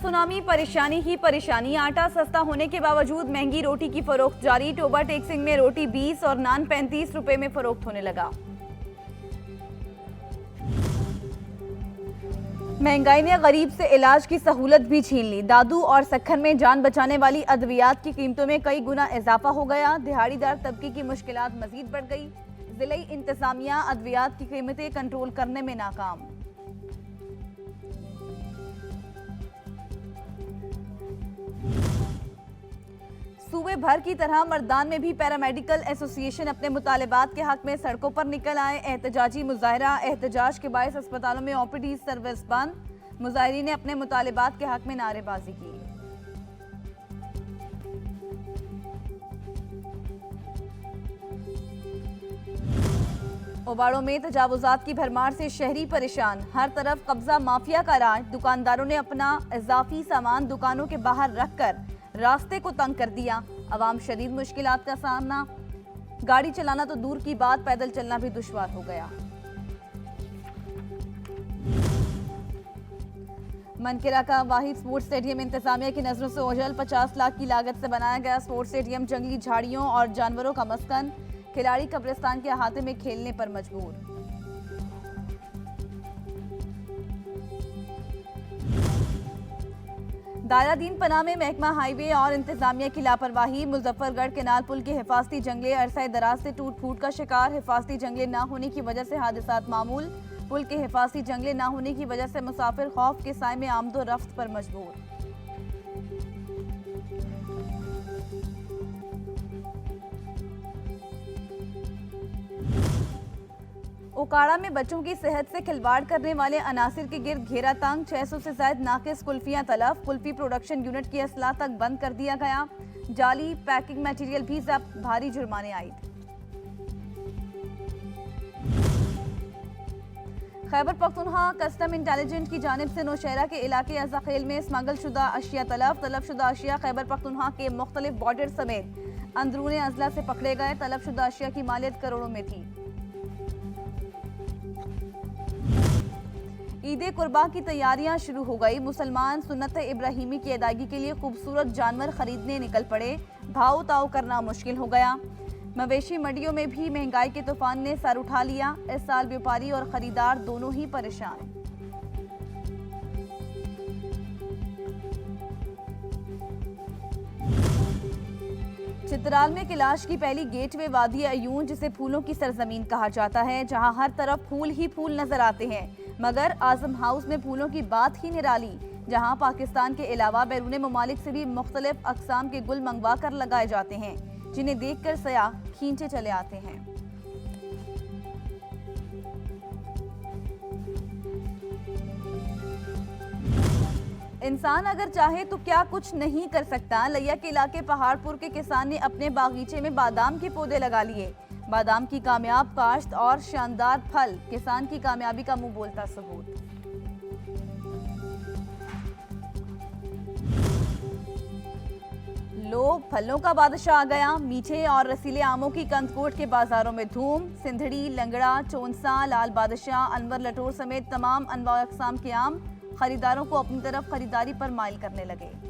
तरफ सुनामी, परेशानी ही परेशानी। आटा सस्ता होने के बावजूद महंगी रोटी की फरोख्त जारी। टोबा टेक्सिंग में रोटी 20 और नान 35 रुपए में फरोख्त होने लगा। महंगाई ने गरीब से इलाज की सहूलत भी छीन ली। दादू और सखन में जान बचाने वाली अद्वियात की कीमतों में कई गुना इजाफा हो गया। दिहाड़ीदार तबके की मुश्किलात मजीद बढ़ गई। जिले इंतजामिया अद्वियात की कीमतें कंट्रोल करने में नाकाम। सूबे भर की तरह मर्दान में भी पैरामेडिकल एसोसिएशन अपने मुतालिबात के हक में सड़कों पर निकल आए। एहतजाजी मुजाहरा। एहतजाज के बायस अस्पतालों में ओपीडी सर्विस बंद। मुजाहिरीन ने अपने मुतालिबात के हक में नारेबाजी की। ओबाड़ों में तजावुजात की भरमार से शहरी परेशान। हर तरफ कब्जा माफिया का राज। दुकानदारों ने अपना इजाफी सामान दुकानों के बाहर रखकर रास्ते को तंग कर दिया। अवाम शदीद मुश्किलात का सामना। गाड़ी चलाना तो दूर की बात, पैदल चलना भी दुश्वार हो गया। मनकेरा का वाहिद स्पोर्ट्स स्टेडियम इंतजामिया की नजरों से ओझल। 50 लाख की लागत से बनाया गया स्पोर्ट्स स्टेडियम जंगली झाड़ियों और जानवरों का मस्कन। खिलाड़ी कब्रिस्तान के अहाते में खेलने पर मजबूर। दायरा-दीन पनाह में महकमा हाईवे और इंतजामिया की लापरवाही। मुजफ्फरगढ़ केनाल पुल के हिफाजती जंगले अरसा दराज से टूट फूट का शिकार। हिफाजती जंगले न होने की वजह से हादसात मामूल। पुल के हिफाजती जंगले न होने की वजह से मुसाफिर खौफ के साए में आमदो रफ्त पर मजबूर। ओकाड़ा में बच्चों की सेहत से खिलवाड़ करने वाले अनासिर के गिर्द घेरा तंग। 600 से ज्यादा नाकिस कुल्फियां तलफ। कुल्फी प्रोडक्शन यूनिट की असलाह तक बंद कर दिया गया। जाली पैकिंग मटेरियल भी जब्त। भारी जुर्माने आए। खैबर पख्तूनख्वा कस्टम इंटेलिजेंस की जानिब से नौशहरा के इलाके अज़ाखेल में स्मगल शुदा अशिया तलब शुदा अशिया खैबर पख्तूनख्वा के मुख्तलिफ बॉर्डर समेत अंदरूनी अजला से पकड़े गए। तलब शुदा अशिया की मालियत करोड़ों में थी। ईद कुर्बा की तैयारियां शुरू हो गई। मुसलमान सुन्नत इब्राहिमी की अदायगी के लिए खूबसूरत जानवर खरीदने निकल पड़े। भाव ताव करना मुश्किल हो गया। मवेशी मंडियों में भी महंगाई के तूफान ने सर उठा लिया। इस साल व्यापारी और खरीदार दोनों ही परेशान। चित्राल में कैलाश की पहली गेटवे वादी अयून, जिसे फूलों की सरजमीन कहा जाता है, जहां हर तरफ फूल ही फूल नजर आते हैं। मगर आजम हाउस में फूलों की बात ही निराली, जहां पाकिस्तान के अलावा बैरून ममालिक से भी मुख्तलिफ अकसाम के गुल मंगवा कर लगाए जाते हैं, जिन्हें देखकर सयाह खींचे चले आते हैं। इंसान अगर चाहे तो क्या कुछ नहीं कर सकता। लिया के इलाके पहाड़पुर के किसान ने अपने बागीचे में बादाम के पौधे लगा लिए। बादाम की कामयाब काश्त और शानदार फल किसान की कामयाबी का मुंह बोलता सबूत। लो फलों का बादशाह आ गया। मीठे और रसीले आमों की कंदकोट के बाजारों में धूम। सिंधड़ी, लंगड़ा, चौंसा, लाल बादशाह, अनवर लटोर समेत तमाम अनवा अकसाम के आम खरीदारों को अपनी तरफ खरीदारी पर माइल करने लगे।